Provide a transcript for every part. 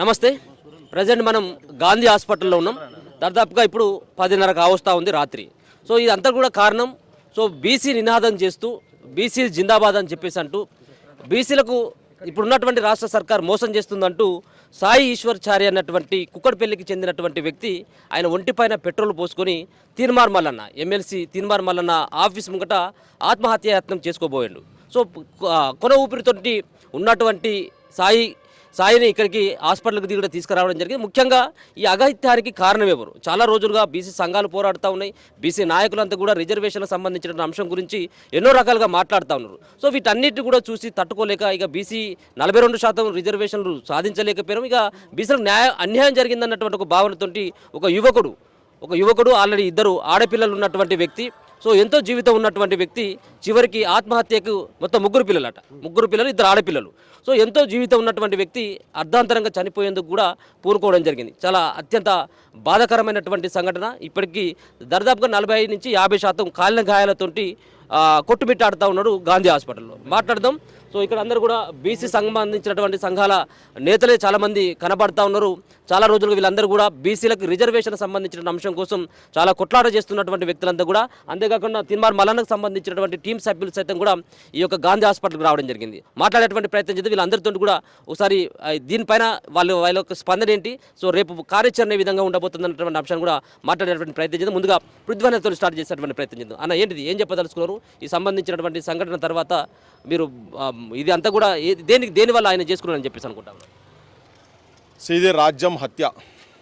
నమస్తే. ప్రజెంట్ మనం గాంధీ హాస్పిటల్లో ఉన్నాం. దాదాపుగా ఇప్పుడు 10:30 కావస్తా ఉంది రాత్రి. సో ఇదంతా కూడా కారణం బీసీ నినాదం చేస్తూ బీసీ జిందాబాద్ అని చెప్పేసి అంటూ బీసీలకు ఇప్పుడున్నటువంటి రాష్ట్ర సర్కార్ మోసం చేస్తుందంటూ సాయి ఈశ్వర్చారి అన్నటువంటి కుక్కడపల్లికి చెందినటువంటి వ్యక్తి ఆయన ఒంటిపైన పెట్రోల్ పోసుకొని తీన్మార్ మల్లన్న ఎమ్మెల్సీ తీన్మార్ మల్లన్న ఆఫీస్ ముంగట ఆత్మహత్యాయత్నం చేసుకోబోయాడు. సో కొన ఊపిరితోటి ఉన్నటువంటి సాయిని ఇక్కడికి హాస్పిటల్కి దిగుడు తీసుకురావడం జరిగింది. ముఖ్యంగా ఈ అఘాయిత్యానికి కారణం ఎవరు? చాలా రోజులుగా బీసీ సంఘాలు పోరాడుతూ ఉన్నాయి. బీసీ నాయకులంతా కూడా రిజర్వేషన్లకు సంబంధించిన అంశం గురించి ఎన్నో రకాలుగా మాట్లాడుతూ ఉన్నారు. సో వీటన్నిటి కూడా చూసి తట్టుకోలేక ఇక బీసీ 42% రిజర్వేషన్లు సాధించలేకపోయారు. ఇక బీసీలకు అన్యాయం జరిగిందన్నటువంటి ఒక భావనతోటి ఒక యువకుడు ఆల్రెడీ 2 ఆడపిల్లలు ఉన్నటువంటి వ్యక్తి, సో ఎంతో జీవితం ఉన్నటువంటి వ్యక్తి చివరికి ఆత్మహత్యకు మొత్తం 3 పిల్లలట, 3 పిల్లలు 2 ఆడపిల్లలు. సో ఎంతో జీవితం ఉన్నటువంటి వ్యక్తి అర్ధాంతరంగా చనిపోయేందుకు కూడా పూనుకోవడం జరిగింది. చాలా అత్యంత బాధాకరమైనటువంటి సంఘటన. ఇప్పటికీ దాదాపుగా 40 నుంచి 50% కాలిన గాయాలతోటి కొట్టుమిట్టాడుతూ ఉన్నాడు గాంధీ హాస్పిటల్లో. మాట్లాడదాం. సో ఇక్కడ అందరూ కూడా బీసీ సంబంధించినటువంటి సంఘాల నేతలే చాలామంది కనబడతా ఉన్నారు. చాలా రోజులుగా వీళ్ళందరూ కూడా బీసీలకు రిజర్వేషన్ సంబంధించిన అంశం కోసం చాలా కొట్లాట చేస్తున్నటువంటి వ్యక్తులంతా కూడా, అంతేకాకుండా తీన్మార్ మల్లన్నకు సంబంధించినటువంటి టీం సభ్యులు సైతం కూడా ఈ యొక్క గాంధీ హాస్పిటల్కి రావడం జరిగింది. మాట్లాడేటువంటి ప్రయత్నం చేస్తే వీళ్ళందరితో కూడా ఒకసారి దీనిపైన వాళ్ళ యొక్క స్పందన ఏంటి, సో రేపు కార్యాచరణ ఏ విధంగా ఉండబోతుందన్నటువంటి అంశాన్ని కూడా మాట్లాడేటువంటి ప్రయత్నం చేద్దాం. ముందుగా పృథ్వీతో స్టార్ట్ చేసేటువంటి ప్రయత్నం చేద్దాం. అన్న, ఏంటిది, ఏం చెప్పదలుచుకున్నారు ఈ సంబంధించినటువంటి సంఘటన తర్వాత? మీరు ఇది అంతా కూడా దేనివల్ల ఆయన చేసుకున్నారని చెప్పేసి అనుకుంటాం. ఇది రాజ్యం హత్య,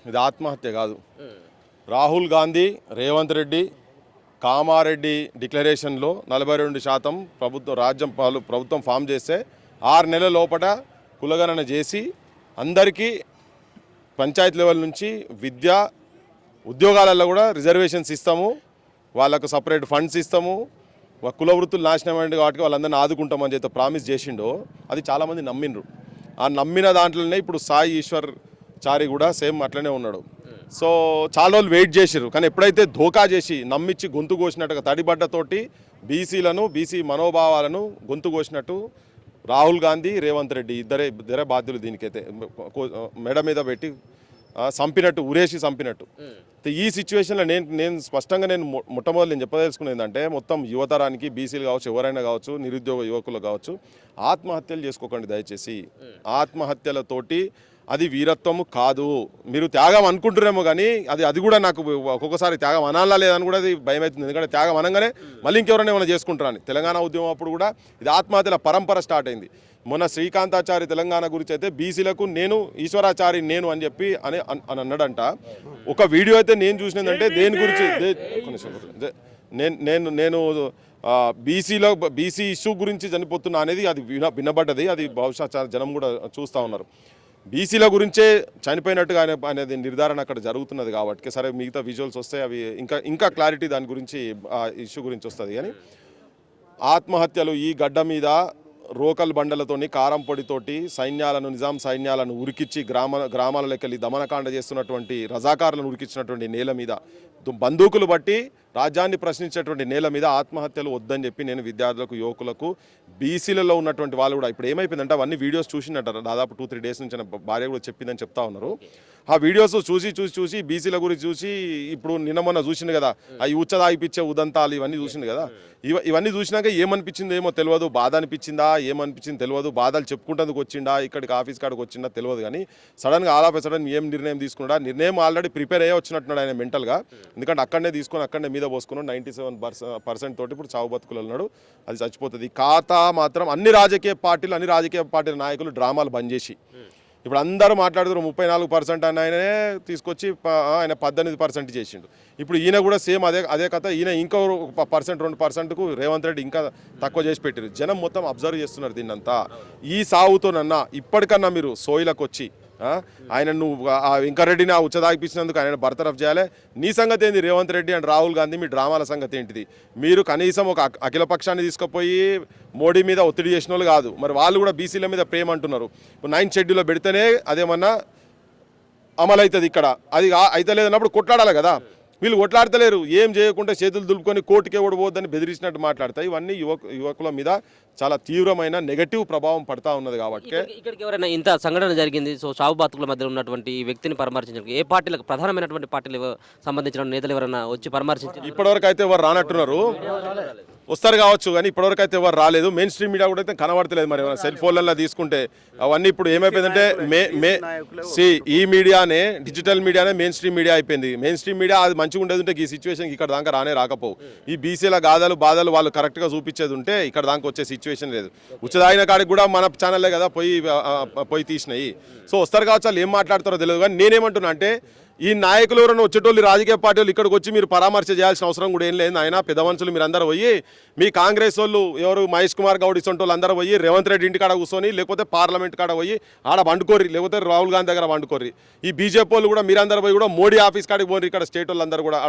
ఇది ఆత్మహత్య కాదు. రాహుల్ గాంధీ, రేవంత్ రెడ్డి, కామారెడ్డి డిక్లరేషన్లో 42% ప్రభుత్వం ఫామ్ చేస్తే 6 నెలల లోపల కులగణన చేసి అందరికీ పంచాయతీ లెవెల్ నుంచి విద్య ఉద్యోగాలలో కూడా రిజర్వేషన్స్ ఇస్తాము, వాళ్ళకు సపరేట్ ఫండ్స్ ఇస్తాము, కుల వృత్తులు నాశనమైంది కాబట్టి వాళ్ళందరినీ ఆదుకుంటామని చెప్పి ప్రామిస్ చేసిండో అది చాలామంది నమ్మిండ్రు. ఆ నమ్మిన దాంట్లోనే ఇప్పుడు సాయి ఈశ్వర్ చారి కూడా సేమ్ అట్లనే ఉన్నాడు. సో చాలా రోజులు వెయిట్ చేసిర్రు, కానీ ఎప్పుడైతే ధోకా చేసి నమ్మించి గొంతు కోసినట్టుగా తడిబడ్డతోటి బీసీ మనోభావాలను గొంతు కోసినట్టు రాహుల్ గాంధీ, రేవంత్ రెడ్డి ఇద్దరే బాధ్యులు. దీనికైతే మెడ మీద పెట్టి చంపినట్టు, ఉరేసి చంపినట్టు. ఈ సిచ్యువేషన్లో నేను స్పష్టంగా మొట్టమొదటి నేను చెప్పదలుచుకున్నది ఏంటంటే, మొత్తం యువతరానికి బీసీలు కావచ్చు, ఎవరైనా కావచ్చు, నిరుద్యోగ యువకులు కావచ్చు, ఆత్మహత్యలు చేసుకోకండి దయచేసి. ఆత్మహత్యలతోటి అది వీరత్వము కాదు. మీరు త్యాగం అనుకుంటున్నారేమో కానీ అది కూడా నాకు ఒక్కొక్కసారి త్యాగం అనాలా లేదని కూడా అది భయం అవుతుంది. ఎందుకంటే త్యాగం అనగానే మళ్ళీ ఇంకెవరైనా ఏమైనా చేసుకుంటారని. తెలంగాణ ఉద్యమం అప్పుడు కూడా ఇది ఆత్మహత్యల పరంపర స్టార్ట్ అయింది. మొన్న శ్రీకాంతాచారి తెలంగాణ గురించి అయితే బీసీలకు నేను ఈశ్వరాచారి నేను అని చెప్పి అని అన్నాడంట. ఒక వీడియో అయితే నేను చూసినదంటే దేని గురించి నేను బీసీ ఇష్యూ గురించి చనిపోతున్నా అనేది అది వినబడ్డది. అది బహుశా చాలా జనం కూడా చూస్తూ ఉన్నారు. బీసీల గురించే చనిపోయినట్టుగా అనేది నిర్ధారణ అక్కడ జరుగుతున్నది కాబట్టి సరే మిగతా విజువల్స్ వస్తాయి, అవి ఇంకా క్లారిటీ దాని గురించి ఆ ఇష్యూ గురించి వస్తుంది. కానీ ఆత్మహత్యలు ఈ గడ్డ మీద రోకల్ బండలతోని కారం పొడితోటి నిజాం సైన్యాలను ఉరికిచ్చి గ్రామాలలోకి వెళ్ళి దమనకాండ చేస్తున్నటువంటి రజాకారులను ఉరికిచ్చినటువంటి నేల మీద, బందూకులు బట్టి రాజ్యాన్ని ప్రశ్నించేటువంటి నేల మీద ఆత్మహత్యలు వద్దని చెప్పి నేను విద్యార్థులకు, యువకులకు, బీసీలలో ఉన్నటువంటి వాళ్ళు కూడా ఇప్పుడు ఏమైపోయిందంటే అవన్నీ వీడియోస్ చూసినట్టారు. దాదాపు 2-3 డేస్ నుంచి భార్య కూడా చెప్పిందని చెప్తా ఉన్నారు. ఆ వీడియోస్ చూసి బీసీల గురించి చూసి ఇప్పుడు నిన్న మొన్న చూసింది కదా, అవి ఉచ్చదాగిపిచ్చే ఉదంతాలు ఇవన్నీ చూసింది కదా. ఇవన్నీ చూసినాక ఏమనిపించిందో ఏమో తెలియదు, బాధ అనిపించిందా ఏమనిపించింది తెలియదు, బాధలు చెప్పుకుంటందుకు వచ్చిండా, ఇక్కడికి ఆఫీస్ కాడికి వచ్చిందా తెలియదు. కానీ సడన్గా ఆల్ ఆఫ్ సడన్ ఏం నిర్ణయం తీసుకున్నాడా, నిర్ణయం ఆల్రెడీ ప్రిపేర్ అయ్యే వచ్చినట్టున్నాడు ఆయన మెంటల్గా. ఎందుకంటే అక్కడనే తీసుకొని అక్కడనే మీద పోసుకున్నాడు. 97% తోటి ఇప్పుడు చావు బతుకులు ఉన్నాడు. అది చచ్చిపోతుంది. ఖాతా మాత్రం అన్ని రాజకీయ పార్టీల నాయకులు డ్రామాలు బంద్ చేసి ఇప్పుడు అందరూ మాట్లాడుతున్నారు 34% అని ఆయననే తీసుకొచ్చి ఆయన 18% చేసిండు. ఇప్పుడు ఈయన కూడా సేమ్ అదే కథ. ఈయన ఇంకో 1%-2%కు రేవంత్ రెడ్డి ఇంకా తక్కువ చేసి పెట్టారు. జనం మొత్తం అబ్జర్వ్ చేస్తున్నారు దీన్నంతా. ఈ సాగుతోనన్నా ఇప్పటికన్నా మీరు సోయిలకు వచ్చి ఆయన నువ్వు వెంకరెడ్డిని ఉచ్చదాగిపించినందుకు ఆయన బర్తరఫ్ చేయాలి. నీ సంగతి ఏంది రేవంత్ రెడ్డి అండ్ రాహుల్ గాంధీ, మీ డ్రామాల సంగతి ఏంటిది? మీరు కనీసం ఒక అఖిల పక్షాన్ని తీసుకుపోయి మోడీ మీద ఒత్తిడి చేసిన వాళ్ళు కాదు. మరి వాళ్ళు కూడా బీసీల మీద ప్రేమ అంటున్నారు. 9th షెడ్యూల్లో పెడితేనే అదేమన్నా అమలు అవుతుంది. ఇక్కడ అది అయితే లేదన్నప్పుడు కొట్లాడాలి కదా. వీళ్ళు కొట్లాడతలేరు, ఏం చేయకుండా చేతులు దులుపుకొని కోర్టుకే ఓడిపోద్దని బెదిరించినట్టు మాట్లాడతాయి. ఇవన్నీ యువకుల మీద చాలా తీవ్రమైన నెగటివ్ ప్రభావం పడతా ఉన్నది. కాబట్టి ఇక్కడికి ఎవరైనా ఇంత సంఘటన జరిగింది, సో చావు బతుకుల మధ్య ఉన్నటువంటి ఈ వ్యక్తిని పరామర్శించడానికి ఏ పార్టీలకు ప్రధానమైనటువంటి పార్టీలు సంబంధించిన నేతలు ఎవరైనా వచ్చి పరామర్శించారు? ఇప్పటివరకు అయితే ఎవరు రానట్టున్నారు, వస్తారు కావచ్చు కానీ ఇప్పటివరకు అయితే ఎవరు రాలేదు. మెయిన్ స్ట్రీమ్ మీడియా కూడా అయితే కనబడతలేదు. మరి సెల్ ఫోన్లలో తీసుకుంటే అవన్నీ ఇప్పుడు ఏమైపోయిందంటే ఈ మీడియానే, డిజిటల్ మీడియానే మెయిన్ స్ట్రీమ్ మీడియా అయిపోయింది. మెయిన్ స్ట్రీమ్ మీడియా అది మంచిగా ఉండేది ఉంటే ఈ సిచ్యువేషన్ ఇక్కడ దాకా రాకపోవు. ఈ బీసీల గాథలు బాధలు వాళ్ళు కరెక్ట్గా చూపించేది ఉంటే ఇక్కడ దాకా వచ్చే సిచ్యువేషన్ లేదు. ఉచితాయిన కాడికి కూడా మన ఛానల్లే కదా పోయి తీసినాయి. సో వస్తారు కావచ్చు, వాళ్ళు ఏం మాట్లాడతారో తెలియదు. కానీ నేనేమంటున్నా అంటే ఈ నాయకులు ఎవరైనా వచ్చేటోళ్ళు రాజకీయ పార్టీలు ఇక్కడికి వచ్చి మీరు పరామర్శ చేయాల్సిన అవసరం కూడా ఏం లేదు. ఆయన పెద్ద మనుషులు మీరు అందరూ పోయి, మీ కాంగ్రెస్ వాళ్ళు ఎవరు మహేష్ కుమార్ గౌడ్ ఇసొంటి వాళ్ళు అందరూ పోయి రేవంత్ రెడ్డి ఇంటి కాడ కూర్చొని, లేకపోతే పార్లమెంట్ కాడ పోయి ఆడ వండుకోర్రి, లేకపోతే రాహుల్ గాంధీ దగ్గర వండుకోర్రి. ఈ బీజేపీ వాళ్ళు కూడా మీరందరూ పోయి కూడా మోడీ ఆఫీస్ కాడికి పోయి, ఇక్కడ స్టేట్ వాళ్ళందరూ కూడా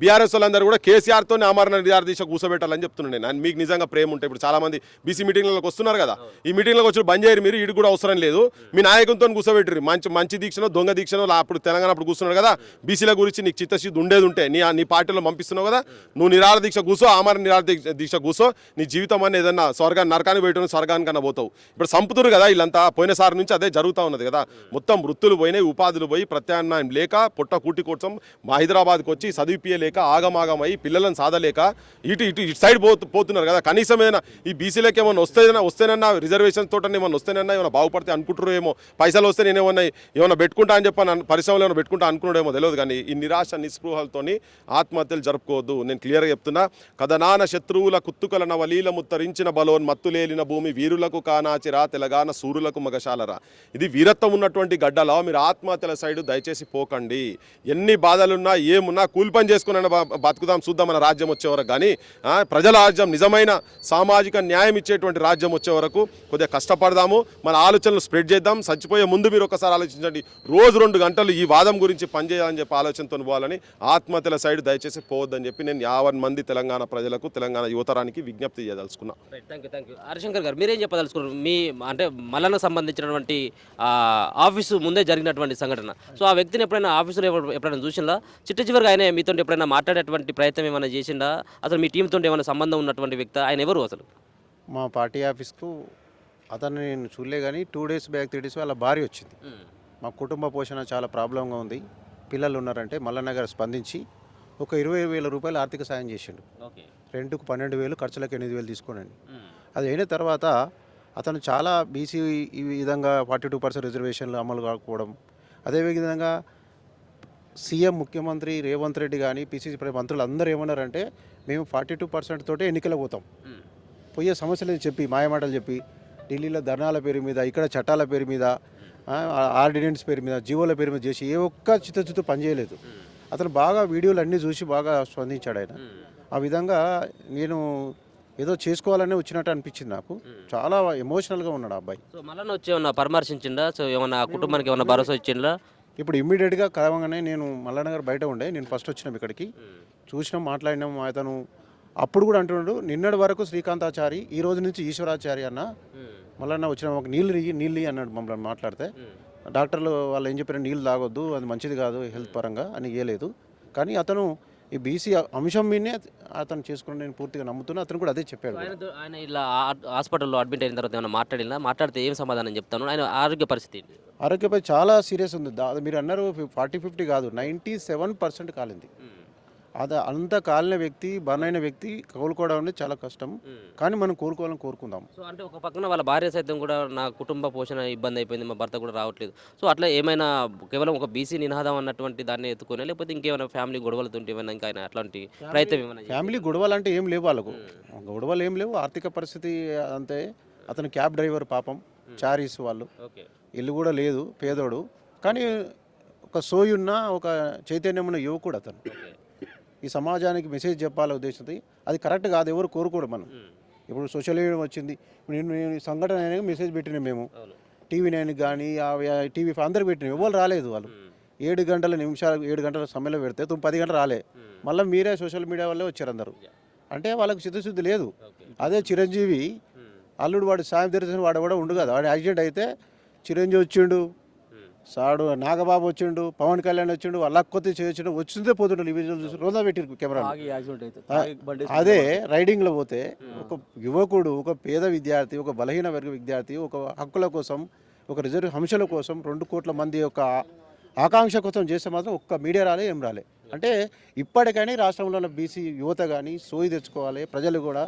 బీఆర్ఎస్ వాళ్ళందరూ కూడా కేసీఆర్తో ఆమరణ నిరాదీక్ష కూర్చోబెట్టాలని చెప్తున్నాను నేను. మీకు నిజంగా ప్రేమ ఉంటే ఇప్పుడు చాలా మంది బీసీ మీటింగ్లకు వస్తున్నారు కదా, ఈ మీటింగ్లకు వచ్చి బంద్ చేయరు, మీరు ఇటు కూడా అవసరం లేదు. మీ నాయకులతో కూర్చోబెట్టరు. మంచి దీక్షనో దొంగ దీక్షనో అప్పుడు తెలంగాణ అప్పుడు కూర్చున్నారు కదా, బీసీల గురించి నీకు చిత్తశుద్ధి ఉండేది ఉంటే నీ పార్టీలో పంపిస్తున్నావు కదా, నువ్వు నిరాహార దీక్ష కూర్చో, ఆమరణ నిరాహార దీక్ష కూర్చో. నీ జీవితం అని ఏదన్నా నరకానికి పోయటం స్వర్గానికన్నా పోతావు. ఇప్పుడు సంపుతురు కదా వీళ్ళంతా, పోయినసారి నుంచి అదే జరుగుతూ ఉన్నది కదా. మొత్తం వృత్తులు పోయినాయి, ఉపాధులు పోయి ప్రత్యామ్నాయం లేక పొట్ట కూటి కోసం హైదరాబాద్కి వచ్చి చదివిపియలేక ఆగమాగమై పిల్లలను సాధలేక ఇటు సైడ్ పోతున్నారు కదా. కనీసం ఏదైనా ఈ బీసీలకు ఏమైనా వస్తేనన్నా రిజర్వేషన్ తోట ఏమైనా వస్తేనన్నా ఏమైనా బాగుపడితే అనుకుంటారు ఏమో, పైసలు వస్తే నేను ఏమైనా పెట్టుకుంటా అని చెప్పాను, పరిశ్రమలు ఏమైనా పెట్టుకుంటా అనుకున్నాడేమో తెలియదు. కానీ ఈ నిరాశ నిస్పృహలతోని ఆత్మహత్యలు జరుపుకోవద్దు. నేను క్లియర్గా చెప్తున్నా. కథనాన శత్రువుల కుత్తుకల నవలీల ముత్తరించిన బలోన్ మత్తులేలిన భూమి వీరులకు కానాచిరా తెలంగాణ సూరులకు మగశాలరా. ఇది వీరత్వం ఉన్నటువంటి గడ్డలో మీరు ఆత్మహత్యల సైడు దయచేసి పోకండి. ఎన్ని బాధలున్నా ఏమున్నా కూలి పని చేసుకుని బతుకుదాం, చూద్దాం మన రాజ్యం వచ్చే వరకు. కానీ ప్రజల రాజ్యం, నిజమైన సామాజిక న్యాయం ఇచ్చేటువంటి రాజ్యం వచ్చే వరకు కొద్దిగా కష్టపడదాము, మన ఆలోచనలు స్ప్రెడ్ చేద్దాం. చచ్చిపోయే ముందు మీరు ఒకసారి ఆలోచించండి, రోజు 2 గంటలు ఈ వాదం గురించి పనిచేయాలని చెప్పి ఆలోచనతో పోవాలని. ఆత్మహత్యల సైడ్ దయచేసి పోవద్దని చెప్పి నేను 50 మంది తెలంగాణ ప్రజలకు, తెలంగాణ యువతరానికి విజ్ఞప్తి చేయదలుచుకున్నా. Thank you. హరిశంకర్ గారు, మీరేం చెప్పదలుచుకున్నారు? మీ అంటే మల్లన్నకు సంబంధించినటువంటి ఆఫీసు ముందే జరిగినటువంటి సంఘటన, సో ఆ వ్యక్తిని ఎప్పుడైనా ఆఫీసులో ఎప్పుడైనా చూసిందా? చివరిగా ఆయన మీతో ఎప్పుడైనా మాట్లాడేటువంటి ప్రయత్నం ఏమైనా చేసిందా? అసలు మీ టీంతో ఏమైనా సంబంధం ఉన్నటువంటి వ్యక్తి ఆయన ఎవరు అసలు? మా పార్టీ ఆఫీస్కు అతను నేను చూడలే, కానీ 2 days బ్యాక్ 3 days వాళ్ళ భార్య వచ్చింది. మా కుటుంబ పోషణ చాలా ప్రాబ్లంగా ఉంది, పిల్లలు ఉన్నారంటే మల్లన్న గారు స్పందించి ఒక 20,000 రూపాయలు ఆర్థిక సాయం చేసిండు. రెంట్కు 12,000, ఖర్చులకు 8,000 తీసుకోనండి. అది అయిన తర్వాత అతను చాలా బీసీ ఈ విధంగా 42% రిజర్వేషన్లు అమలు కాకపోవడం, అదేవిధంగా సీఎం ముఖ్యమంత్రి రేవంత్ రెడ్డి కానీ పిసిసి మంత్రులు అందరూ ఏమన్నారంటే మేము 42% తోటే ఎన్నికలకు పోతాం, పోయే సమస్యలు చెప్పి మాయమాటలు చెప్పి ఢిల్లీలో ధర్నాల పేరు మీద, ఇక్కడ చట్టాల పేరు మీద, ఆర్డినెన్స్ పేరు మీద, జీవోల పేరు మీద చేసి ఏ ఒక్క చిత్తశుద్ధి పనిచేయలేదు. అతను బాగా వీడియోలు అన్నీ చూసి బాగా స్పందించాడు ఆయన. ఆ విధంగా నేను ఏదో చేసుకోవాలనే వచ్చినట్టు అనిపించింది నాకు. చాలా ఎమోషనల్గా ఉన్నాడు ఆ అబ్బాయి. సో మళ్ళీ వచ్చి ఏమన్నా పరామర్శించిందా? సో ఏమన్నా కుటుంబానికి ఏమన్నా భరోసా ఇచ్చిందా? ఇప్పుడు ఇమ్మీడియట్గా కలవగానే నేను మల్లన్న గారు బయట ఉండే, నేను ఫస్ట్ వచ్చినాం ఇక్కడికి, చూసినాం, మాట్లాడినాం. అతను అప్పుడు కూడా అంటున్నాడు, నిన్నటి వరకు శ్రీకాంతాచారి, ఈ రోజు నుంచి ఈశ్వరాచారి అన్న. మల్లన్న వచ్చిన ఒక నీళ్ళు అన్నాడు మమ్మల్ని మాట్లాడితే. డాక్టర్లు వాళ్ళు ఏం చెప్పారు, నీళ్ళు తాగొద్దు, అది మంచిది కాదు హెల్త్ పరంగా అని ఇవ్వలేదు. కానీ అతను ఈ బీసీ అంశం మీదనే అతను చేసుకుని నేను పూర్తిగా నమ్ముతున్నా. అతను కూడా అదే చెప్పాడు. ఆయన ఇలా హాస్పిటల్లో అడ్మిట్ అయిన తర్వాత ఏమైనా మాట్లాడితే ఏం సమాధానం చెప్తాను? ఆయన ఆరోగ్య పరిస్థితి ఆరోగ్యపై చాలా సీరియస్ ఉంది. మీరు అన్నారు 40-50 కాదు, 97% కాలింది. అది అంత కాలిన వ్యక్తి, బర్న్ అయిన వ్యక్తి కోలుకోవడం అనేది చాలా కష్టం. కానీ మనం కోలుకోవాలని కోరుకుందాం. సో అంటే ఒక పక్కన వాళ్ళ భార్య సైతం కూడా నా కుటుంబ పోషణ ఇబ్బంది అయిపోయింది, మా భర్త కూడా రావట్లేదు. సో అట్లా ఏమైనా కేవలం ఒక బీసీ నినాదం అన్నటువంటి దాన్ని ఎత్తుకొని, లేకపోతే ఇంకేమైనా ఫ్యామిలీ గొడవలతో ఏమైనా ఇంకా ఆయన అట్లాంటి ప్రయత్నం ఏమైనా? ఫ్యామిలీ గొడవలు అంటే ఏం లేవు వాళ్ళకు, గొడవలు ఏం లేవు. ఆర్థిక పరిస్థితి అంతే. అతను క్యాబ్ డ్రైవర్ పాపం, చారీస్ వాళ్ళు, ఇల్లు కూడా లేదు, పేదోడు. కానీ ఒక సోయున్న, ఒక చైతన్యం ఉన్న యువకుడు అతను. ఈ సమాజానికి మెసేజ్ చెప్పాలనే ఉద్దేశంతో. అది కరెక్ట్ కాదు, ఎవరు కోరుకోడు. మనం ఇప్పుడు సోషల్ మీడియా వచ్చింది, నేను సంఘటన అయినా మెసేజ్ పెట్టినాం మేము, TV 9 కానీ TV అందరికి పెట్టినాం, ఎవరు రాలేదు. వాళ్ళు 7 గంటల సమయంలో పెడితే 10 గంటలు రాలే. మళ్ళీ మీరే సోషల్ మీడియా వల్లే వచ్చారు అందరూ. అంటే వాళ్ళకి చిత్తశుద్ధి లేదు. అదే చిరంజీవి అల్లుడు, వాడు సాయం తెరిచిన వాడు కూడా ఉండు కదా, వాడు యాక్సిడెంట్ అయితే చిరంజీవి వచ్చిండు, సాడు నాగబాబు వచ్చిండు, పవన్ కళ్యాణ్ వచ్చిండు, వాళ్ళ కొత్త వచ్చిండు, వచ్చిందే పోతుండ్రు. ఇవి రోజా పెట్టిరు కెమెరా. అదే రైడింగ్లో పోతే ఒక యువకుడు, ఒక పేద విద్యార్థి, ఒక బలహీన వర్గ విద్యార్థి, ఒక హక్కుల కోసం, ఒక రిజర్వ్ అంశాల కోసం 2 కోట్ల మంది యొక్క ఆకాంక్ష కోసం చేస్తే మాత్రం ఒక్క మీడియా రాలే, ఏం రాలే. అంటే ఇప్పటికైనా రాష్ట్రంలో ఉన్న బీసీ యువత కానీ సోయి తెచ్చుకోవాలి. ప్రజలు కూడా,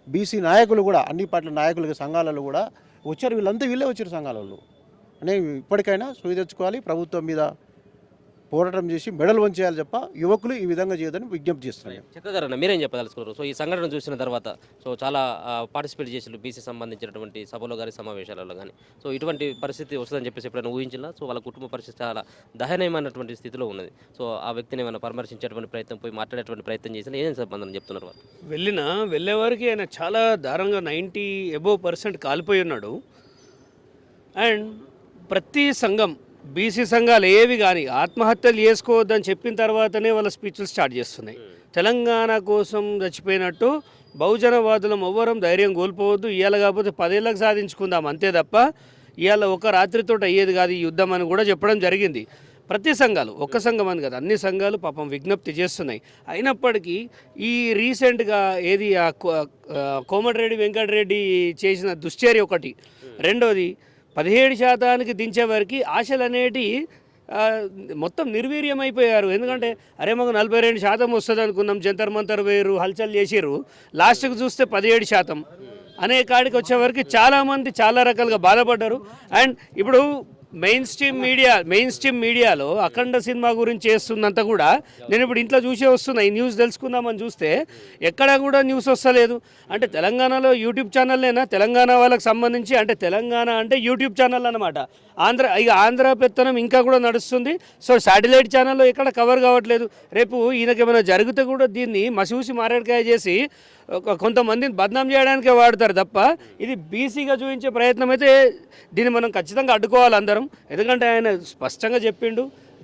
బీసీ నాయకులు కూడా, అన్ని పార్టీల నాయకులు సంఘాలలో కూడా వచ్చారు. వీళ్ళే వచ్చారు సంఘాలలో. అంటే ఇప్పటికైనా సోయి తెచ్చుకోవాలి, ప్రభుత్వం మీద పోరాటం చేసి మెడలు వంచేయాలి తప్ప యువకులు ఈ విధంగా చేయదని విజ్ఞప్తి చేస్తున్నాయి. చక్రధర్ అన్న మీరేం చెప్పదలుచుకున్నారు? సో ఈ సంఘటన చూసిన తర్వాత సో చాలా పార్టిసిపేట్ చేసిన బీసీ సంబంధించినటువంటి సభలో కానీ సమావేశాలలో కానీ సో ఇటువంటి పరిస్థితి వస్తుందని చెప్పేసి ఎప్పుడైనా ఊహించినా? సో వాళ్ళ కుటుంబ పరిస్థితి చాలా దయనీయమైనటువంటి స్థితిలో ఉన్నది. సో ఆ వ్యక్తిని ఏమైనా పరామర్శించేటువంటి ప్రయత్నం, పోయి మాట్లాడేటువంటి ప్రయత్నం చేసినా ఏం సంబంధం చెప్తున్నారు వాళ్ళు? వెళ్ళేవారికి ఆయన చాలా దారుణంగా 90% కాలిపోయి ఉన్నాడు. అండ్ ప్రతి సంఘం, బీసీ సంఘాలు ఏవి కానీ ఆత్మహత్యలు చేసుకోవద్దని చెప్పిన తర్వాతనే వాళ్ళ స్పీచ్లు స్టార్ట్ చేస్తున్నాయి. తెలంగాణ కోసం చచ్చిపోయినట్టు బహుజనవాదులం ఎవ్వరం ధైర్యం కోల్పోవద్దు, ఇవాళ కాకపోతే 10 ఏళ్ళకి సాధించుకుందాం అంతే తప్ప ఇవాళ ఒక రాత్రితో అయ్యేది కాదు ఈ యుద్ధం అని కూడా చెప్పడం జరిగింది. ప్రతి సంఘాలు, ఒక్క సంఘం అని కాదు, అన్ని సంఘాలు పాపం విజ్ఞప్తి చేస్తున్నాయి. అయినప్పటికీ ఈ రీసెంట్గా ఏది కోమటిరెడ్డి వెంకటరెడ్డి చేసిన దుశ్చర్య ఒకటి, రెండోది 17% దించే వరకు ఆశలు అనేటి మొత్తం నిర్వీర్యమైపోయారు. ఎందుకంటే అరే మాకు 42% వస్తుంది అనుకున్నాం, జంతర్ మంతర్ వేరు హల్చల్ చేసిర్రు, లాస్ట్కి చూస్తే 17% అనే కాడికి వచ్చేవరకు చాలామంది చాలా రకాలుగా బాధపడ్డారు. అండ్ ఇప్పుడు మెయిన్ స్ట్రీమ్ మీడియాలో అఖండ సినిమా గురించి చేస్తున్నంత కూడా నేను ఇప్పుడు ఇంట్లో చూసే వస్తున్నా. ఈ న్యూస్ తెలుసుకుందామని చూస్తే ఎక్కడా కూడా న్యూస్ వస్తలేదు. అంటే తెలంగాణలో యూట్యూబ్ ఛానల్లేనా తెలంగాణ వాళ్ళకి సంబంధించి? అంటే తెలంగాణ అంటే యూట్యూబ్ ఛానల్ అనమాట. ఆంధ్ర పెత్తనం ఇంకా కూడా నడుస్తుంది. సో శాటిలైట్ ఛానల్లో ఎక్కడ కవర్ కావట్లేదు. రేపు ఈయనకి ఏమైనా జరిగితే కూడా దీన్ని మసిూసి మారేడుకాయ చేసి కొంతమందిని బద్నాం చేయడానికే వాడతారు తప్ప ఇది బీసీగా చూపించే ప్రయత్నం అయితే దీన్ని మనం ఖచ్చితంగా అడ్డుకోవాలి అందరం. ఎందుకంటే ఆయన స్పష్టంగా చెప్పిండు,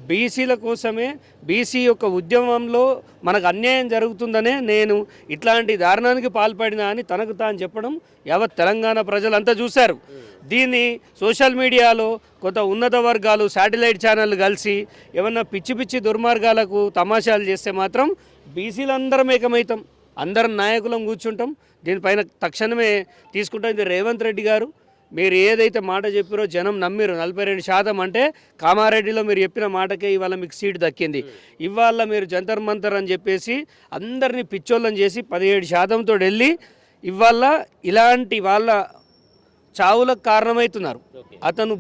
బీసీల కోసమే, బీసీ యొక్క ఉద్యమంలో మనకు అన్యాయం జరుగుతుందనే నేను ఇట్లాంటి దారుణానికి పాల్పడినా అని తనకు తాను చెప్పడం యావత్ తెలంగాణ ప్రజలంతా చూశారు. దీన్ని సోషల్ మీడియాలో కొంత ఉన్నత వర్గాలు, శాటిలైట్ ఛానళ్ళు కలిసి ఏమన్నా పిచ్చి పిచ్చి దుర్మార్గాలకు తమాషాలు చేస్తే మాత్రం బీసీలందరం ఏకమవుతాం, అందరం నాయకులం కూర్చుంటాం. దీనిపైన తక్షణమే తీసుకుంటాం. ఇది రేవంత్ రెడ్డి గారు మీరు ఏదైతే మాట చెప్పారో జనం నమ్మిరు. 42% అంటే కామారెడ్డిలో మీరు చెప్పిన మాటకే ఇవాళ మీకు సీట్ దక్కింది. ఇవాళ మీరు జంతర్ మంతర్ అని చెప్పేసి అందరినీ పిచ్చోళ్ళని చేసి 17%తో వెళ్ళి ఇవాళ ఇలాంటి వాళ్ళ చావులకు కారణమవుతున్నారు. అతను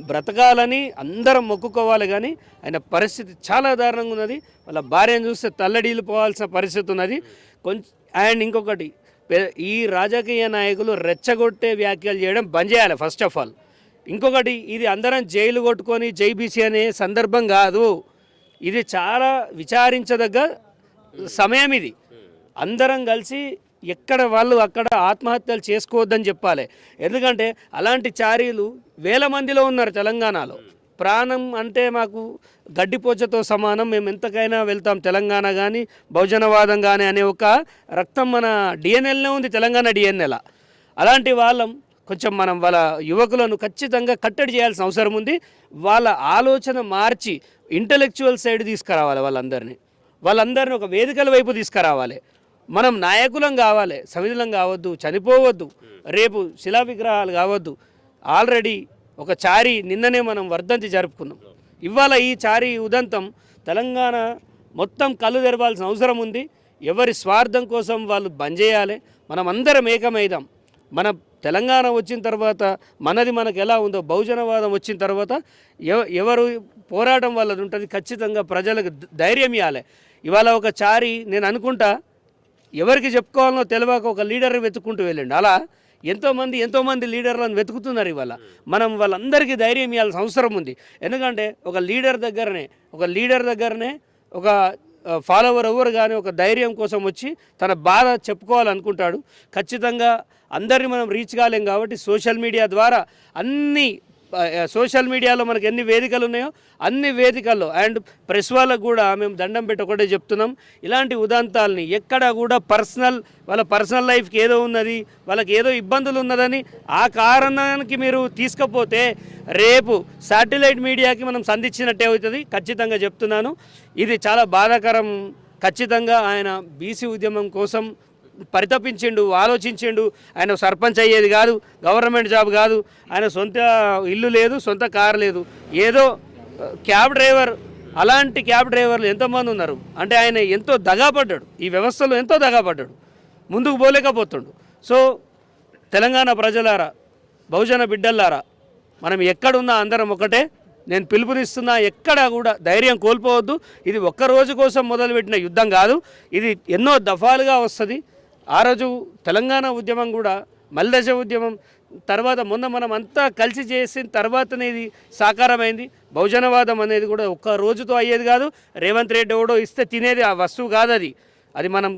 బ్రతకాలని అందరం మొక్కుకోవాలి, కానీ ఆయన పరిస్థితి చాలా దారుణంగా ఉన్నది. వాళ్ళ భార్యను చూస్తే తల్లడీలు పోవాల్సిన పరిస్థితి ఉన్నది. అండ్ ఇంకొకటి, ఈ రాజకీయ నాయకులు రెచ్చగొట్టే వ్యాఖ్యలు చేయడం బంద్ చేయాలి ఫస్ట్ ఆఫ్ ఆల్. ఇంకొకటి, ఇది అందరం జైలు కొట్టుకొని జై బీసీ అనే సందర్భం కాదు. ఇది చాలా విచారించదగ్గ సమయం. ఇది అందరం కలిసి ఎక్కడ వాళ్ళు అక్కడ ఆత్మహత్యలు చేసుకోవద్దని చెప్పాలి. ఎందుకంటే అలాంటి చారీలు వేల మందిలో ఉన్నారు తెలంగాణలో. ప్రాణం అంటే మాకు గడ్డిపోచతో సమానం, మేము ఎంతకైనా వెళ్తాం తెలంగాణ కానీ బహుజనవాదం కానీ అనే ఒక రక్తం మన డిఎన్ఎల్నే ఉంది, తెలంగాణ డిఎన్ఎల్. అలాంటి వాళ్ళం కొంచెం మనం వాళ్ళ యువకులను ఖచ్చితంగా కట్టడి చేయాల్సిన అవసరం ఉంది. వాళ్ళ ఆలోచన మార్చి ఇంటలెక్చువల్ సైడ్ తీసుకురావాలి. వాళ్ళందరినీ ఒక వేదికల వైపు తీసుకురావాలి. మనం నాయకులం కావాలి, సమిధులం కావద్దు, చనిపోవద్దు, రేపు శిలా విగ్రహాలు కావద్దు. ఆల్రెడీ ఒక చారి నిన్ననే మనం వర్ధంతి జరుపుకున్నాం. ఇవాళ ఈ చారి ఉదంతం తెలంగాణ మొత్తం కళ్ళు తెరవాల్సిన అవసరం ఉంది. ఎవరి స్వార్థం కోసం వాళ్ళు బంద్ చేయాలి. మనం అందరం ఏకమైదాం. మన తెలంగాణ వచ్చిన తర్వాత మనది మనకు ఎలా ఉందో బహుజనవాదం వచ్చిన తర్వాత ఎవరు పోరాటం వాళ్ళది ఉంటుంది. ఖచ్చితంగా ప్రజలకు ధైర్యం ఇవ్వాలి. ఇవాళ ఒక చారి నేను అనుకుంటా ఎవరికి చెప్పుకోవాలనో తెలియక ఒక లీడర్ని వెతుక్కుంటూ వెళ్ళండి. అలా ఎంతోమంది లీడర్లను వెతుకుతున్నారు. ఇవాళ మనం వాళ్ళందరికీ ధైర్యం ఇవ్వాల్సిన అవసరం ఉంది. ఎందుకంటే ఒక లీడర్ దగ్గరనే ఒక ఫాలోవర్ ఎవరు కానీ ఒక ధైర్యం కోసం వచ్చి తన బాధ చెప్పుకోవాలనుకుంటాడు. ఖచ్చితంగా అందరినీ మనం రీచ్ కాలేం కాబట్టి సోషల్ మీడియా ద్వారా అన్ని సోషల్ మీడియాలో మనకి ఎన్ని వేదికలు ఉన్నాయో అన్ని వేదికల్లో అండ్ ప్రెస్ వాళ్ళకు కూడా మేము దండం పెట్టి ఒకటే చెప్తున్నాం, ఇలాంటి ఉదంతాలని ఎక్కడ కూడా వాళ్ళ పర్సనల్ లైఫ్కి ఏదో ఉన్నది, వాళ్ళకి ఏదో ఇబ్బందులు ఉన్నదని ఆ కారణానికి మీరు తీసుకపోతే రేపు శాటిలైట్ మీడియాకి మనం సంధించినట్టే అవుతుంది. ఖచ్చితంగా చెప్తున్నాను, ఇది చాలా బాధాకరం. ఖచ్చితంగా ఆయన బీసీ ఉద్యమం కోసం పరితపించిండు, ఆలోచించిండు. ఆయన సర్పంచ్ అయ్యేది కాదు, గవర్నమెంట్ జాబ్ కాదు, ఆయన సొంత ఇల్లు లేదు, సొంత కారు లేదు, ఏదో క్యాబ్ డ్రైవర్. అలాంటి క్యాబ్ డ్రైవర్లు ఎంతోమంది ఉన్నారు. అంటే ఆయన ఎంతో దగాపడ్డాడు, ఈ వ్యవస్థలో ఎంతో దగాపడ్డాడు, ముందుకు పోలేకపోతుండు. సో తెలంగాణ ప్రజలారా, బహుజన బిడ్డలారా, మనం ఎక్కడున్నా అందరం ఒకటే. నేను పిలుపునిస్తున్నా, ఎక్కడా కూడా ధైర్యం కోల్పోవద్దు. ఇది ఒక్క రోజు కోసం మొదలుపెట్టిన యుద్ధం కాదు, ఇది ఎన్నో దఫాలుగా వస్తుంది. ఆ రోజు తెలంగాణ ఉద్యమం కూడా మల్దశ ఉద్యమం తర్వాత మొన్న మనం అంతా కలిసి చేసిన తర్వాతనే ఇది సాకారమైంది. బహుజనవాదం అనేది కూడా ఒక్క రోజుతో అయ్యేది కాదు. రేవంత్ రెడ్డి ఎవడో ఇస్తే తినేది ఆ వస్తువు కాదు. అది మనం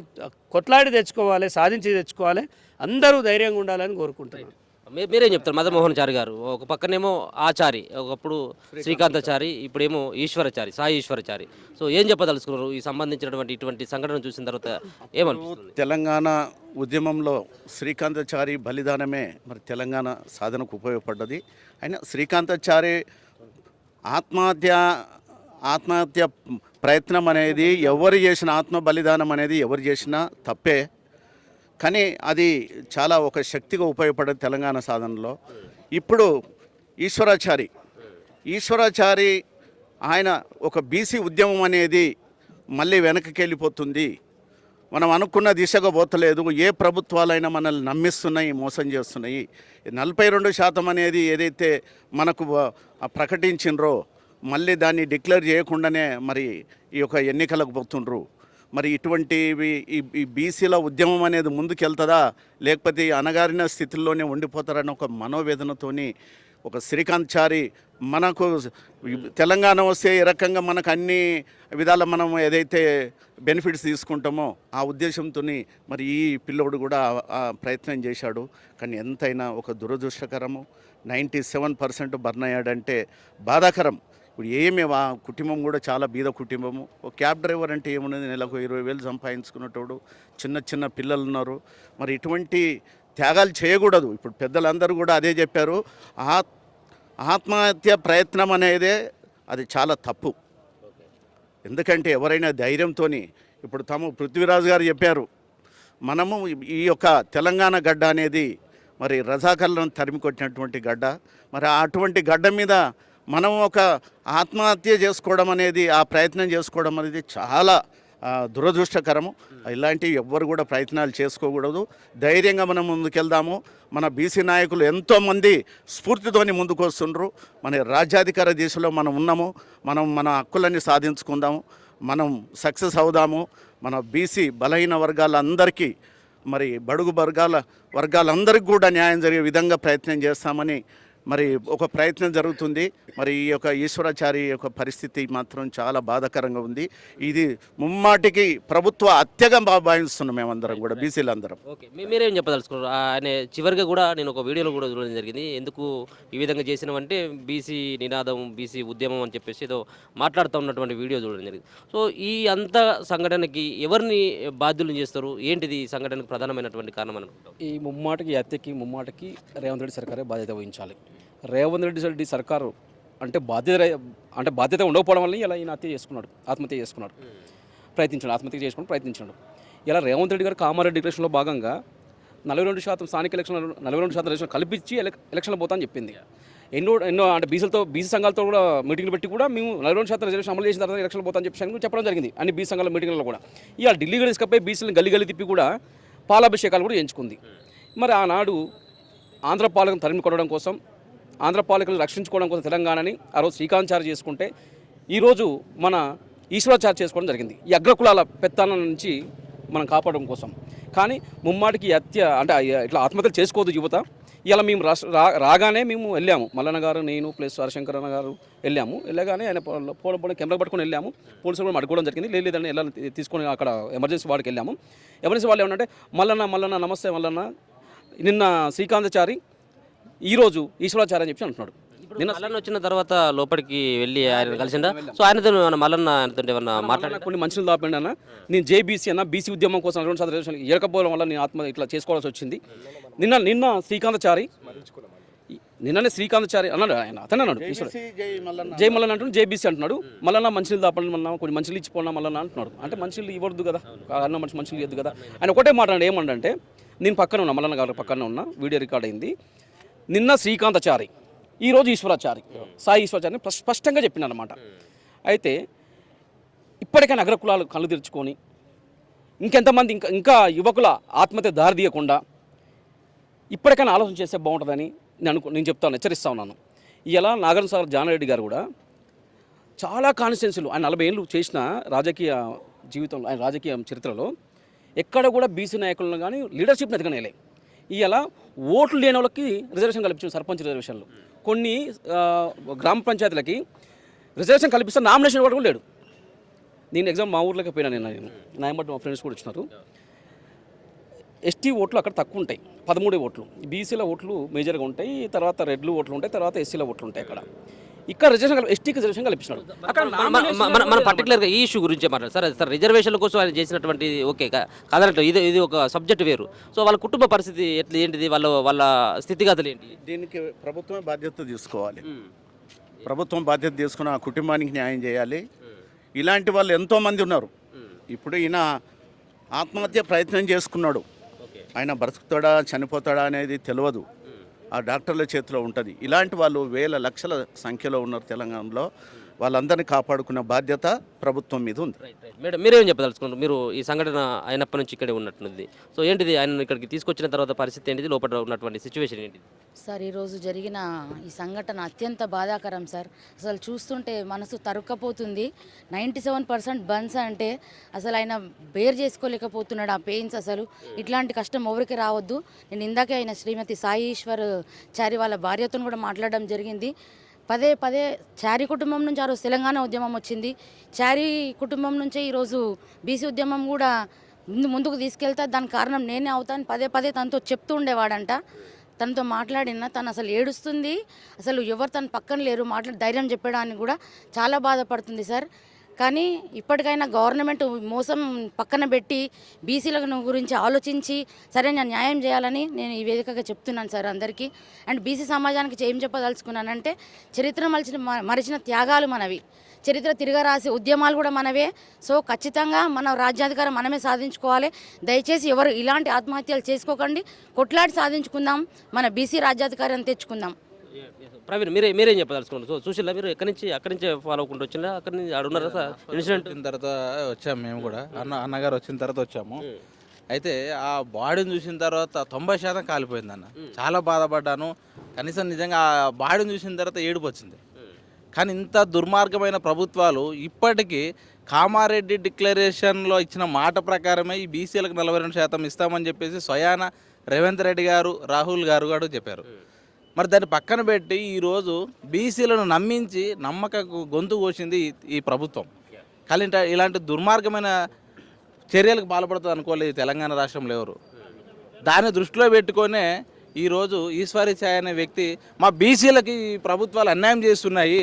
కొట్లాడి తెచ్చుకోవాలి, సాధించి తెచ్చుకోవాలి. అందరూ ధైర్యంగా ఉండాలని కోరుకుంటున్నాను. మీరేం చెప్తారు? మదన్మోహన్చారి గారు ఒక పక్కనేమో ఆచారి, ఒకప్పుడు శ్రీకాంతాచారి, ఇప్పుడేమో ఈశ్వరచారి, సాయి ఈశ్వరచారి. సో ఏం చెప్పదలుచుకున్నారు ఈ సంబంధించినటువంటి ఇటువంటి సంఘటన చూసిన తర్వాత ఏమనిపిస్తుంది? తెలంగాణ ఉద్యమంలో శ్రీకాంతాచారి బలిదానమే మరి తెలంగాణ సాధనకు ఉపయోగపడ్డది. అయినా శ్రీకాంతాచారి ఆత్మహత్య ప్రయత్నం అనేది ఎవరు చేసిన, ఆత్మ బలిదానం అనేది ఎవరు చేసినా తప్పే. కానీ అది చాలా ఒక శక్తిగా ఉపయోగపడేది తెలంగాణ సాధనలో. ఇప్పుడు ఈశ్వరాచారి ఆయన ఒక బీసీ ఉద్యమం అనేది మళ్ళీ వెనక్కి వెళ్ళిపోతుంది, మనం అనుకున్న దిశగా పోతలేదు, ఏ ప్రభుత్వాలైనా మనల్ని నమ్మిస్తున్నాయి, మోసం చేస్తున్నాయి. 42% అనేది ఏదైతే మనకు ప్రకటించినరో మళ్ళీ దాన్ని డిక్లేర్ చేయకుండానే మరి ఈ యొక్క ఎన్నికలకు పోతుండ్రు. మరి ఇటువంటివి ఈ బీసీల ఉద్యమం అనేది ముందుకెళ్తుందా, లేకపోతే అణగారిన స్థితిలోనే ఉండిపోతారన్న ఒక మనోవేదనతోని ఒక శ్రీకాంతాచారి మనకు తెలంగాణ వస్తే ఈ రకంగా మనకు అన్ని విధాల మనం ఏదైతే బెనిఫిట్స్ తీసుకుంటామో ఆ ఉద్దేశంతో మరి ఈ పిల్లోడు కూడా ఆ ప్రయత్నం చేశాడు. కానీ ఎంతైనా ఒక దురదృష్టకరము. 97% బర్న్ అయ్యాడంటే బాధాకరం. ఇప్పుడు ఏమి ఆ కుటుంబం కూడా చాలా బీద కుటుంబము. ఒక క్యాబ్ డ్రైవర్ అంటే ఏమున్నది, నెలకు 20,000 సంపాదించుకున్నటోడు, చిన్న పిల్లలు ఉన్నారు. మరి ఇటువంటి త్యాగాలు చేయకూడదు. ఇప్పుడు పెద్దలందరూ కూడా అదే చెప్పారు, ఆత్మహత్య ప్రయత్నం అనేదే అది చాలా తప్పు. ఎందుకంటే ఎవరైనా ధైర్యంతో, ఇప్పుడు పృథ్వీరాజు గారు చెప్పారు, మనము ఈ యొక్క తెలంగాణ గడ్డ అనేది మరి రజాకర్లను తరిమి కొట్టినటువంటి గడ్డ. మరి అటువంటి గడ్డ మీద మనం ఒక ఆత్మహత్య చేసుకోవడం అనేది, ఆ ప్రయత్నం చేసుకోవడం అనేది చాలా దురదృష్టకరము. ఇలాంటివి ఎవ్వరు కూడా ప్రయత్నాలు చేసుకోకూడదు. ధైర్యంగా మనం ముందుకెళ్దాము. మన బీసీ నాయకులు ఎంతోమంది స్ఫూర్తితోని ముందుకు వస్తుండ్రు. మన రాజ్యాధికార దిశలో మనం ఉన్నాము. మనం మన హక్కులన్నీ సాధించుకుందాము, మనం సక్సెస్ అవుదాము. మన బీసీ బలహీన వర్గాలందరికీ, మరి బడుగు వర్గాలందరికీ కూడా న్యాయం జరిగే విధంగా ప్రయత్నం చేస్తామని మరి ఒక ప్రయత్నం జరుగుతుంది. మరి ఈ యొక్క ఈశ్వరాచారి యొక్క పరిస్థితి మాత్రం చాలా బాధాకరంగా ఉంది. ఇది ముమ్మాటికి ప్రభుత్వ హత్యగా భావిస్తున్నాం మేమందరం కూడా, బీసీలందరం. ఓకే, మీరేం చెప్పదలుచుకున్నారు? ఆయన చివరిగా కూడా నేను ఒక వీడియోలో కూడా చూడడం జరిగింది, ఎందుకు ఈ విధంగా చేసినామంటే బీసీ నినాదం, బీసీ ఉద్యమం అని చెప్పేసి ఏదో మాట్లాడుతూ ఉన్నటువంటి వీడియో చూడడం జరిగింది. సో ఈ అంత సంఘటనకి ఎవరిని బాధ్యులను చేస్తారు? ఏంటిది ఈ సంఘటనకు ప్రధానమైనటువంటి కారణం అనుకుంటాం? ఈ హత్యకి రేవంత్ రెడ్డి సర్కారే బాధ్యత వహించాలి. రేవంత్ రెడ్డి సర్కారు అంటే బాధ్యత ఉండకపోవడం వల్ల ఇలా ఈయన ఆత్మహత్య చేసుకున్నాడు, ప్రయత్నించాడు. ఇలా రేవంత్ రెడ్డి గారు కామారెడ్డి డిక్లరేషన్లో భాగంగా 42% స్థానిక ఎలక్షన్లు 42% ఎలక్షన్ కల్పించి ఎలక్షన్లు పోతామని చెప్పింది. ఎన్నో అంటే బీసీ సంఘాలతో కూడా మీటింగ్లు పెట్టి కూడా మేము 42% రిజర్వేషన్ అమలు చేసిన తర్వాత ఎలక్షన్లు పోతామని చెప్పడం జరిగింది అన్ని బీసీ సంఘాల మీటింగ్లలో కూడా. ఇవాళ ఢిల్లీగా తీసుకపోయి బీసీలను గల్లి తిప్పి కూడా పాలాభిషేకాలు కూడా చేయించుకుంది. మరి ఆనాడు ఆంధ్ర పాలకులను తరిమి కొట్టడం కోసం, ఆంధ్ర పాలకులను రక్షించుకోవడం కోసం తెలంగాణని ఆ రోజు శ్రీకాంతాచారి చేసుకుంటే ఈరోజు మన ఈశ్వరాచారి చేసుకోవడం జరిగింది, ఈ అగ్రకులాల పెత్తనం నుంచి మనం కాపాడడం కోసం. కానీ ముమ్మాటికి హత్య అంటే ఇట్లా ఆత్మహత్యలు చేసుకోవద్దు యువత. ఇలా మేము రాగానే మేము వెళ్ళాము, మల్లన్న గారు, నేను ప్లస్ హరిశంకర్ అన్న గారు వెళ్ళగానే ఆయన పోవడం కెమెరా పట్టుకొని వెళ్ళాము. పోలీసులు కూడా అడుకోవడం జరిగింది, లేదని ఎలా తీసుకొని అక్కడ ఎమర్జెన్సీ వార్డుకి వెళ్ళాము. ఎమర్జెన్సీ వాళ్ళు ఏమంటే మల్లన్న నమస్తే మల్లన్న, నిన్న శ్రీకాంతాచారి, ఈరోజు ఈశ్వరాచారి అని చెప్పి అంటున్నాడు. నిన్న మల్లన్న వచ్చిన తర్వాత లోపలికి వెళ్ళి ఆయన కలిసిందా? సో ఆయనతో మల్లన్న ఆయనతో ఏమన్నా మాట్లాడి కొన్ని మనుషులు దాపండి అన్న, నేను జేబీసీ అన్న బీసీ ఉద్యమం కోసం 2 రిజర్వేషన్ ఏకపోవడం వల్ల నేను ఆత్మ ఇట్లా చేసుకోవాల్సి వచ్చింది. నిన్న శ్రీకాంతచారి నిన్ననే శ్రీకాంతచారి అన్నాడు, ఆయన అతనే అన్నాడు, జై మల్లన్న అంటున్నాడు, జేబీసీ అంటున్నాడు. మల్లన్న మనుషులు దాపండి, మళ్ళీ కొన్ని మనుషులు ఇచ్చిపోయినా మల్లన్న అంటున్నాడు. అంటే మనుషులు ఇవ్వద్దు కదా, అన్న మనుషులు ఇవ్వద్దు కదా. ఆయన ఒకటే మాట్లాడు, ఏమంటే నేను పక్కన ఉన్నా, మల్లన్న గారు పక్కన ఉన్నా, వీడియో రికార్డ్ అయింది. నిన్న శ్రీకాంతచారి, ఈరోజు ఈశ్వరాచారి, సాయి ఈశ్వరాచారిని స్పష్టంగా చెప్పినారన్నమాట. అయితే ఇప్పటికైనా అగ్ర కులాలు కళ్ళు తెరుచుకొని ఇంకెంతమంది ఇంకా యువకుల ఆత్మహత్య దారి తీయకుండా ఇప్పటికైనా ఆలోచన చేస్తే బాగుంటుందని నేను చెప్తాను, హెచ్చరిస్తా ఉన్నాను. ఇలా నాగార్జున సాగర్ జానారెడ్డి గారు కూడా చాలా కాన్స్టిట్యున్సీలు ఆయన 40 ఏళ్ళు చేసిన రాజకీయ జీవితంలో, ఆయన రాజకీయ చరిత్రలో ఎక్కడ కూడా బీసీ నాయకులను కానీ లీడర్షిప్ని ఎదగనేలే. ఇలా ఓట్లు లేని వాళ్ళకి రిజర్వేషన్ కల్పించారు, సర్పంచ్ రిజర్వేషన్లు. కొన్ని గ్రామ పంచాయతీలకి రిజర్వేషన్ కల్పిస్తే నామినేషన్ కూడా లేడు. నేను ఎగ్జామ్ మా ఊర్లోకి పోయినా, నేను నాయబట్టి మా ఫ్రెండ్స్ కూడా వచ్చినారు. ఎస్టీ ఓట్లు అక్కడ తక్కువ ఉంటాయి, 13 ఓట్లు. బీసీల ఓట్లు మేజర్గా ఉంటాయి, తర్వాత రెడ్లు ఓట్లు ఉంటాయి, తర్వాత ఎస్సీల ఓట్లు ఉంటాయి. ఇక్కడ రిజర్వేషన్ ఎస్టీకి రిజర్వేషన్ కల్పించినాడు. అక్కడ మన పర్టికులర్గా ఈ ఇష్యూ గురించి మాట్లాడారు సార్. సార్ రిజర్వేషన్ల కోసం ఆయన చేసినటువంటి ఓకే కాదనట్టు, ఇది ఒక సబ్జెక్ట్ వేరు. సో వాళ్ళ కుటుంబ పరిస్థితి ఎట్లా, ఏంటిది, వాళ్ళ స్థితిగతులు ఏంటి? దీనికి ప్రభుత్వమే బాధ్యత తీసుకోవాలి. ప్రభుత్వం బాధ్యత తీసుకుని ఆ కుటుంబానికి న్యాయం చేయాలి. ఇలాంటి వాళ్ళు ఎంతోమంది ఉన్నారు. ఇప్పుడు ఈయన ఆత్మహత్య ప్రయత్నం చేసుకున్నాడు. ఆయన బ్రతుకుతాడా చనిపోతాడా అనేది తెలియదు, ఆ డాక్టర్ల చేతిలో ఉంటుంది. ఇలాంటి వాళ్ళు వేల లక్షల సంఖ్యలో ఉన్నారు తెలంగాణలో. వాళ్ళందరినీ కాపాడుకున్న బాధ్యత ప్రభుత్వం మీద ఉంది. మేడం, మీరేం చెప్పదలుచుకున్నారు? మీరు ఈ సంఘటన అయినప్పటి నుంచి ఇక్కడే ఉన్నట్టుంది. సో ఏంటిది, ఆయన ఇక్కడికి తీసుకొచ్చిన తర్వాత పరిస్థితి ఏంటిది, లోపల ఉన్నటువంటి సిచ్యువేషన్ ఏంటిది? సార్, ఈరోజు జరిగిన ఈ సంఘటన అత్యంత బాధాకరం సార్. అసలు చూస్తుంటే మనసు తరుక్కపోతుంది. 97% బన్స్ అంటే అసలు ఆయన బేర్ చేసుకోలేకపోతున్నాడు ఆ పెయిన్స్. అసలు ఇట్లాంటి కష్టం ఎవరికి రావద్దు. నేను ఇందాకే ఆయన శ్రీమతి సాయి ఈశ్వర్ చారి వాళ్ళ భార్యతో కూడా మాట్లాడడం జరిగింది. పదే చారి కుటుంబం నుంచి ఆ రోజు తెలంగాణ ఉద్యమం వచ్చింది. చారి కుటుంబం నుంచే ఈరోజు బీసీ ఉద్యమం కూడా ముందుకు తీసుకెళ్తా, దానికి కారణం నేనే అవుతాను పదే తనతో చెప్తూ ఉండేవాడంట. తనతో మాట్లాడిన తను అసలు ఏడుస్తుంది. అసలు ఎవరు తన పక్కన లేరు, ధైర్యం చెప్పడానికి కూడా చాలా బాధపడుతుంది సార్. కానీ ఇప్పటికైనా గవర్నమెంట్ మోసం పక్కన పెట్టి బీసీల గురించి ఆలోచించి సరైన న్యాయం చేయాలని నేను ఈ వేదికగా చెప్తున్నాను సార్ అందరికీ. అండ్ బీసీ సమాజానికి ఏం చెప్పదలుచుకున్నానంటే, చరిత్ర మరిచిన త్యాగాలు మనవి, చరిత్ర తిరగరాసి ఉద్యమాలు కూడా మనవే. సో ఖచ్చితంగా మన రాజ్యాధికారం మనమే సాధించుకోవాలి. దయచేసి ఎవరు ఇలాంటి ఆత్మహత్యలు చేసుకోకండి, కొట్లాడి సాధించుకుందాం, మన బీసీ రాజ్యాధికారం తెచ్చుకుందాం. ప్రవీణ్, మీరేం చెప్పదలుచుకున్నారు? సో చూసిల్లా మీరు అక్కడి నుంచే ఫాలో అవ్వకుండా వచ్చిందా? అక్కడి నుంచి ఆడున్నారా సార్? ఇన్సిడెంట్ వచ్చిన తర్వాత వచ్చాము మేము కూడా, అన్నగారు వచ్చిన తర్వాత వచ్చాము. అయితే ఆ బాడీని చూసిన తర్వాత 90% కాలిపోయిందన్న. చాలా బాధపడ్డాను. కనీసం నిజంగా ఆ బాడీని చూసిన తర్వాత ఏడుపు వచ్చింది. కానీ ఇంత దుర్మార్గమైన ప్రభుత్వాలు ఇప్పటికీ కామారెడ్డి డిక్లరేషన్లో ఇచ్చిన మాట ప్రకారమే ఈ బీసీలకు 42% ఇస్తామని చెప్పేసి స్వయాన రేవంత్ రెడ్డి గారు, రాహుల్ గారు కూడా చెప్పారు. మరి దాన్ని పక్కన పెట్టి ఈరోజు బీసీలను నమ్మించి నమ్మకకు గొంతు కోసింది ఈ ప్రభుత్వం. కానీ ఇలాంటి దుర్మార్గమైన చర్యలకు పాల్పడుతుంది అనుకోలేదు తెలంగాణ రాష్ట్రంలో ఎవరు. దాన్ని దృష్టిలో పెట్టుకొనే ఈరోజు ఈశ్వరి ఛాయ్ అనే వ్యక్తి మా బీసీలకి ఈ ప్రభుత్వాలు అన్యాయం చేస్తున్నాయి,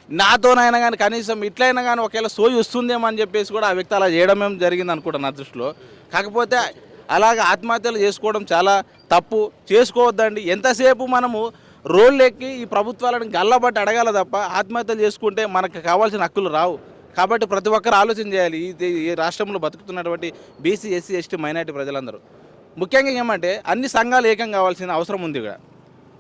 నాతోనైనా కానీ కనీసం ఇట్లయినా కానీ ఒకవేళ సోయి వస్తుందేమో అని చెప్పేసి కూడా ఆ వ్యక్తి అలా చేయడం జరిగింది అనుకుంటా నా దృష్టిలో. కాకపోతే అలాగే ఆత్మహత్యలు చేసుకోవడం చాలా తప్పు, చేసుకోవద్దండి. ఎంతసేపు మనము రోడ్లు ఎక్కి ఈ ప్రభుత్వాలను గల్లబట్టి అడగాల తప్ప ఆత్మహత్యలు చేసుకుంటే మనకు కావాల్సిన హక్కులు రావు. కాబట్టి ప్రతి ఒక్కరు ఆలోచన చేయాలి. ఈ రాష్ట్రంలో బతుకుతున్నటువంటి బీసీ, ఎస్సీ, ఎస్టీ, మైనారిటీ ప్రజలందరూ ముఖ్యంగా ఏమంటే అన్ని సంఘాలు ఏకం కావాల్సిన అవసరం ఉంది. ఇక్కడ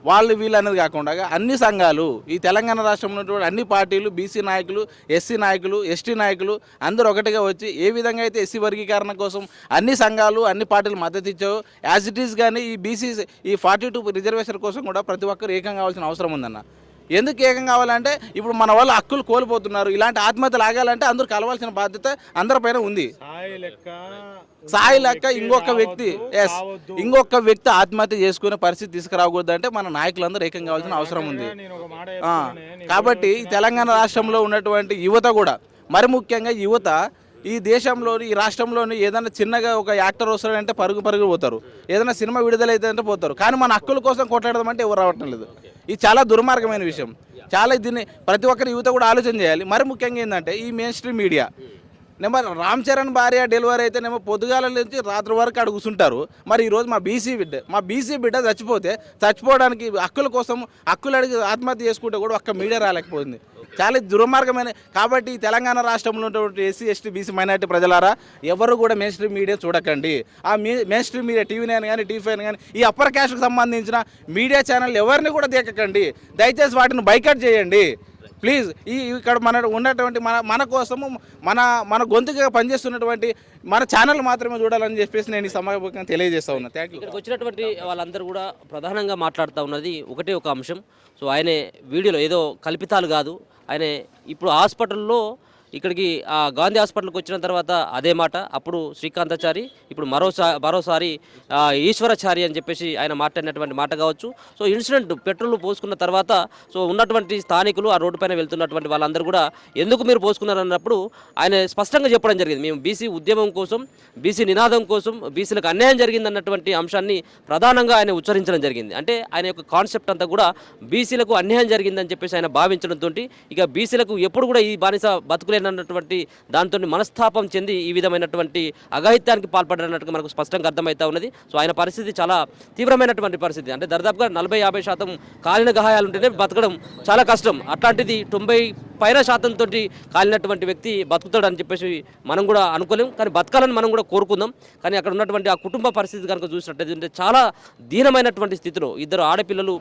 వాళ్ళు వీళ్ళు అనేది కాకుండా అన్ని సంఘాలు, ఈ తెలంగాణ రాష్ట్రంలో ఉన్నటువంటి అన్ని పార్టీలు, బీసీ నాయకులు, ఎస్సీ నాయకులు, ఎస్టీ నాయకులు అందరూ ఒకటిగా వచ్చి ఏ విధంగా అయితే ఎస్సీ వర్గీకరణ కోసం అన్ని సంఘాలు, అన్ని పార్టీలు మద్దతు ఇచ్చావు, యాజ్ ఇట్ ఈస్ కానీ ఈ బీసీ ఈ 42 రిజర్వేషన్ కోసం కూడా ప్రతి ఒక్కరు ఏకం కావాల్సిన అవసరం ఉందన్న. ఎందుకు ఏకం కావాలంటే ఇప్పుడు మన వాళ్ళు హక్కులు కోల్పోతున్నారు. ఇలాంటి ఆత్మహత్యలు ఆగాలంటే అందరూ కలవాల్సిన బాధ్యత అందరిపైన ఉంది. సాయి లెక్క ఇంకొక వ్యక్తి ఆత్మహత్య చేసుకునే పరిస్థితి తీసుకురాకూడదు అంటే మన నాయకులందరూ ఏకం కావాల్సిన అవసరం ఉంది. కాబట్టి తెలంగాణ రాష్ట్రంలో ఉన్నటువంటి యువత కూడా, మరి ముఖ్యంగా యువత ఈ దేశంలోని, ఈ రాష్ట్రంలోని ఏదైనా చిన్నగా ఒక యాక్టర్ వస్తాడంటే పరుగు పోతారు, ఏదైనా సినిమా విడుదలైతే పోతారు. కానీ మన హక్కుల కోసం కొట్లాడదామంటే ఎవరు రావటం లేదు. ఇది చాలా దుర్మార్గమైన విషయం. చాలా దీన్ని ప్రతి ఒక్కరి యువత కూడా ఆలోచన చేయాలి. మరి ముఖ్యంగా ఏంటంటే ఈ main stream media number Ram Charan భార్య డెలివరీ అయితేనేమో పొద్దుగాల నుంచి రాత్రి వరకు అక్కడ కూర్చుంటారు. మరి ఈరోజు మా బీసీ బిడ్డ చచ్చిపోవడానికి హక్కుల కోసం హక్కులు అడిగి ఆత్మహత్య చేసుకుంటే కూడా ఒక్క మీడియా రాలేకపోయింది. చాలా దుర్మార్గమైన. కాబట్టి తెలంగాణ రాష్ట్రంలో ఉన్నటువంటి ఎస్సీ ఎస్టీ బీసీ మైనారిటీ ప్రజలారా ఎవరు కూడా మెయిన్ స్ట్రీమ్ మీడియా చూడకండి. ఆ మెయిన్ స్ట్రీమ్ మీడియా టీవీ9 కానీ టీవీ5 కానీ ఈ అప్పర్ క్యాస్ట్కి సంబంధించిన మీడియా ఛానల్ ఎవరిని కూడా దేకకండి. దయచేసి వాటిని బైకట్ చేయండి ప్లీజ్. ఇక్కడ మన ఉన్నటువంటి మన కోసము మన గొంతుగా పనిచేస్తున్నటువంటి మన ఛానల్ మాత్రమే చూడాలని చెప్పేసి నేను ఈ సమావేశంగా తెలియజేస్తా ఉన్నా. Thank you. ఇక్కడికి వచ్చినటువంటి వాళ్ళందరూ కూడా ప్రధానంగా మాట్లాడుతూ ఉన్నది ఒకటే ఒక అంశం. సో ఆయన వీడియోలో ఏదో కల్పితాలు కాదు, ఆయన ఇప్పుడు హాస్పిటల్లో ఇక్కడికి గాంధీ హాస్పిటల్కి వచ్చిన తర్వాత అదే మాట, అప్పుడు శ్రీకాంతాచారి, ఇప్పుడు మరోసారి ఈశ్వరాచారి అని చెప్పేసి ఆయన మాట్లాడినటువంటి మాట కావచ్చు. సో ఇన్సిడెంట్ పెట్రోల్ పోసుకున్న తర్వాత సో ఉన్నటువంటి స్థానికులు ఆ రోడ్డు పైన వెళ్తున్నటువంటి వాళ్ళందరూ కూడా ఎందుకు మీరు పోసుకున్నారన్నప్పుడు ఆయన స్పష్టంగా చెప్పడం జరిగింది. మేము బీసీ ఉద్యమం కోసం, బీసీ నినాదం కోసం, బీసీలకు అన్యాయం జరిగిందన్నటువంటి అంశాన్ని ప్రధానంగా ఆయన ఉచ్చరించడం జరిగింది. అంటే ఆయన యొక్క కాన్సెప్ట్ అంతా కూడా బీసీలకు అన్యాయం జరిగిందని చెప్పేసి ఆయన భావించడంతో ఇక బీసీలకు ఎప్పుడు కూడా ఈ బానిస బతుకులేనటువంటి దాంతో మనస్తాపం చెంది ఈ విధమైనటువంటి అఘాయిత్యానికి పాల్పడినట్టుగా మనకు స్పష్టంగా అర్థమవుతా ఉన్నది. సో ఆయన పరిస్థితి చాలా తీవ్రమైనటువంటి పరిస్థితి. అంటే దాదాపుగా 40-50% కాలిన గాయాలు ఉంటేనే బతకడం చాలా కష్టం. అట్లాంటిది 90% తోటి కాలినటువంటి వ్యక్తి బతుకుతాడని చెప్పేసి మనం కూడా అనుకోలేం, కానీ బతకాలని మనం కూడా కోరుకుందాం. కానీ అక్కడ ఉన్నటువంటి ఆ కుటుంబ పరిస్థితి కనుక చూసినట్టయితే చాలా దీనమైనటువంటి స్థితిలో 2 ఆడపిల్లలు,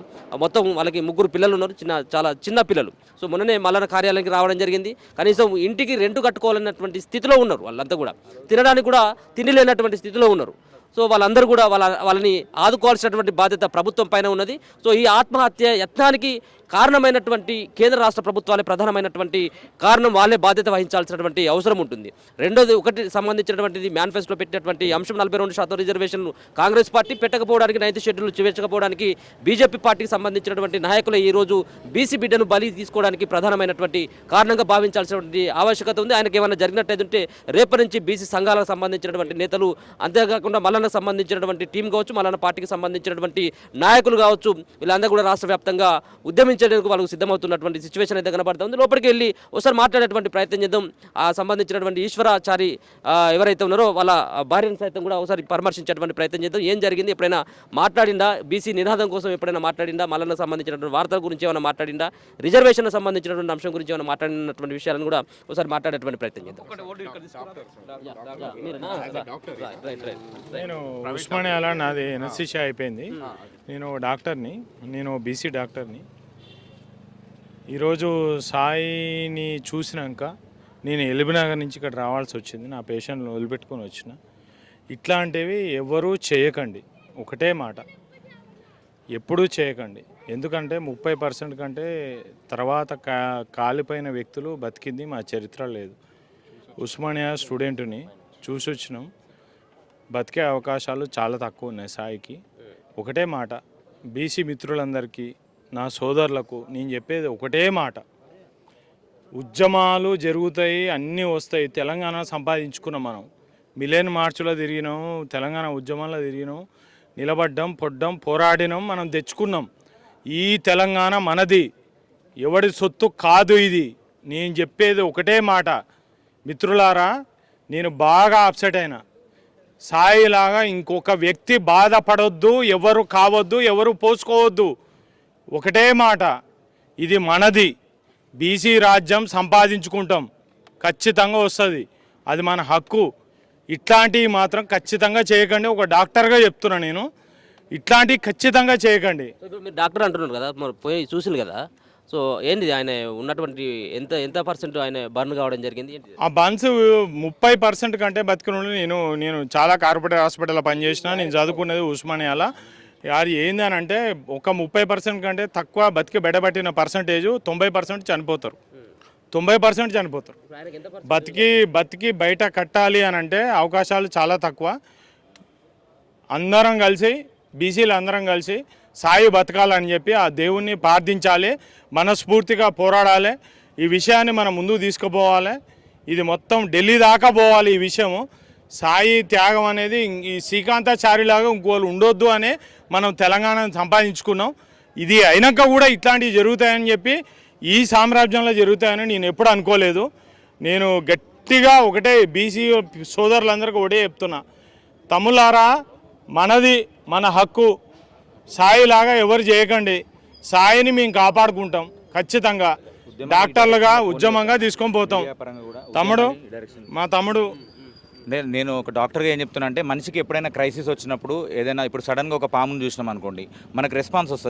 మొత్తం వాళ్ళకి 3 పిల్లలు ఉన్నారు, చాలా చిన్న పిల్లలు. సో మొన్ననే మల్లన్న కార్యాలయానికి రావడం జరిగింది. కనీసం ఇంటికి రెంట్ కట్టుకోవాలన్నటువంటి స్థితిలో ఉన్నారు వాళ్ళంతా కూడా, తినడానికి కూడా తిండి లేనటువంటి స్థితిలో ఉన్నారు. సో వాళ్ళందరూ కూడా వాళ్ళని ఆదుకోవాల్సినటువంటి బాధ్యత ప్రభుత్వం పైన ఉన్నది. సో ఈ ఆత్మహత్య యత్నానికి కారణమైనటువంటి కేంద్ర రాష్ట్ర ప్రభుత్వాలే ప్రధానమైనటువంటి కారణం, వాళ్ళే బాధ్యత వహించాల్సినటువంటి అవసరం ఉంటుంది. రెండోది ఒకటి సంబంధించినటువంటిది మేనిఫెస్టోలో పెట్టినటువంటి అంశం 42% రిజర్వేషన్లు కాంగ్రెస్ పార్టీ పెట్టకపోవడానికి, 9th షెడ్యూల్ చేర్చకపోవడానికి బీజేపీ పార్టీకి సంబంధించినటువంటి నాయకులు ఈరోజు బీసీ బిడ్డను బలి తీసుకోవడానికి ప్రధానమైనటువంటి కారణంగా భావించాల్సినటువంటి ఆవశ్యకత ఉంది. ఆయనకి ఏమైనా జరిగినట్టయితే రేపటి నుంచి బీసీ సంఘాలకు సంబంధించినటువంటి నేతలు, అంతేకాకుండా మల్లన్నకు సంబంధించినటువంటి టీం కావచ్చు, మల్లన్న పార్టీకి సంబంధించినటువంటి నాయకులు కావచ్చు, వీళ్ళందరూ కూడా రాష్ట్ర వ్యాప్తంగా ఉద్యమించేందుకు వాళ్ళకు సిద్ధమవుతున్నటువంటి సిచ్యువేషన్ అయితే కనబడుతుంది. లోపలికి వెళ్ళి ఒకసారి మాట్లాడేటువంటి ప్రయత్నం చేద్దాం. ఆ సంబంధించినటువంటి ఈశ్వరాచారి ఎవరైతే ఉన్నారో వాళ్ళ భార్యను సైతం కూడా ఒకసారి పరామర్శించేటువంటి ప్రయత్నం చేద్దాం. ఏం జరిగింది, ఎప్పుడైనా మాట్లాడిందా, బీసీ నినాదం కోసం ఎప్పుడైనా మాట్లాడిందా, మల్లన్నకు సంబంధించినటువంటి వార్తల గురించి ఏమైనా మాట్లాడిందా, రిజర్వేషన్కి సంబంధించినటువంటి అంశం గురించి ఏమైనా మాట్లాడినటువంటి విషయాలను కూడా ఒకసారి మాట్లాడేటువంటి ప్రయత్నం చేద్దాం. నేను ఉస్మానియాలో నాది ఎన్ఎస్సిషి అయిపోయింది. నేను డాక్టర్ని, నేను బీసీ డాక్టర్ని. ఈరోజు సాయిని చూసినాక నేను ఎల్బీనగర్ నుంచి ఇక్కడ రావాల్సి వచ్చింది. నా పేషెంట్ను వదిలిపెట్టుకొని వచ్చిన. ఇట్లాంటివి ఎవరూ చేయకండి, ఒకటే మాట, ఎప్పుడూ చేయకండి. ఎందుకంటే 30% కంటే తర్వాత కాలిపోయిన వ్యక్తులు బతికింది మా చరిత్ర లేదు. ఉస్మానియా స్టూడెంట్ని చూసి వచ్చినాం. బతికే అవకాశాలు చాలా తక్కువ ఉన్నాయి సాయికి. ఒకటే మాట, బీసీ మిత్రులందరికీ, నా సోదరులకు నేను చెప్పేది ఒకటే మాట, ఉద్యమాలు జరుగుతాయి, అన్నీ వస్తాయి. తెలంగాణ సంపాదించుకున్నాం మనం. మిలియన్ మార్చులో తిరిగినాం, తెలంగాణ ఉద్యమాల్లో తిరిగినాం, నిలబడ్డాం, పొడ్డాం, పోరాడినాం, మనం తెచ్చుకున్నాం. ఈ తెలంగాణ మనది, ఎవడి సొత్తు కాదు ఇది. నేను చెప్పేది ఒకటే మాట మిత్రులారా, నేను బాగా అప్సెట్ అయినా. సాయిలాగా ఇంకొక వ్యక్తి బాధపడొద్దు, ఎవరు కావద్దు, ఎవరు పోసుకోవద్దు. ఒకటే మాట, ఇది మనది. బీసీ రాజ్యం సంపాదించుకుంటాం, ఖచ్చితంగా వస్తుంది, అది మన హక్కు. ఇట్లాంటివి మాత్రం ఖచ్చితంగా చేయకండి. ఒక డాక్టర్గా చెప్తున్నా నేను, ఇట్లాంటివి ఖచ్చితంగా చేయకండి. మీరు డాక్టర్ అంటున్నారు కదా, మరి పోయి చూసింది కదా, సో ఏంటి ఆయన ఉన్నటువంటి ఎంత పర్సెంట్ ఆయన బర్న్ కావడం జరిగింది? ఆ బర్న్స్ 30% కంటే బతికిన నేను చాలా కార్పొరేట్ హాస్పిటల్లో పనిచేసిన. నేను చదువుకునేది ఉస్మానియాలో. అది ఏందని అంటే ఒక 30% కంటే తక్కువ బతికి బెడబట్టిన పర్సంటేజ్ 90% చనిపోతారు. 90% చనిపోతారు. బతికి బయట కట్టాలి అని అంటే అవకాశాలు చాలా తక్కువ. అందరం కలిసి, బీసీలు అందరం కలిసి సాయి బతకాలని చెప్పి ఆ దేవుణ్ణి ప్రార్థించాలి, మనస్ఫూర్తిగా పోరాడాలి. ఈ విషయాన్ని మనం ముందుకు తీసుకుపోవాలి. ఇది మొత్తం ఢిల్లీ దాకా పోవాలి. ఈ విషయము సాయి త్యాగం అనేది ఈ శ్రీకాంతాచారిలాగా ఇంకోళ్ళు ఉండొద్దు అనే మనం తెలంగాణను సంపాదించుకున్నాం. ఇది అయినాక కూడా ఇట్లాంటివి జరుగుతాయని చెప్పి ఈ సామ్రాజ్యంలో జరుగుతాయని నేను ఎప్పుడు అనుకోలేదు. నేను గట్టిగా ఒకటే బీసీ సోదరులందరికీ ఒకటే చెప్తున్నా, తమ్ములారా మనది మన హక్కు, సాయిలాగా ఎవరు చేయకండి, సాయిని మేము కాపాడుకుంటాం ఖచ్చితంగా, డాక్టర్లుగా ఉద్యమంగా తీసుకొని పోతాం. తమ్ముడు మా తమ్ముడు నేను ఒక డాక్టర్గా ఏం చెప్తున్నా అంటే, మనిషికి ఎప్పుడైనా క్రైసిస్ వచ్చినప్పుడు ఏదైనా ఇప్పుడు సడన్గా ఒక పామును చూసినాం అనుకోండి, మనకు రెస్పాన్స్ వస్తుంది.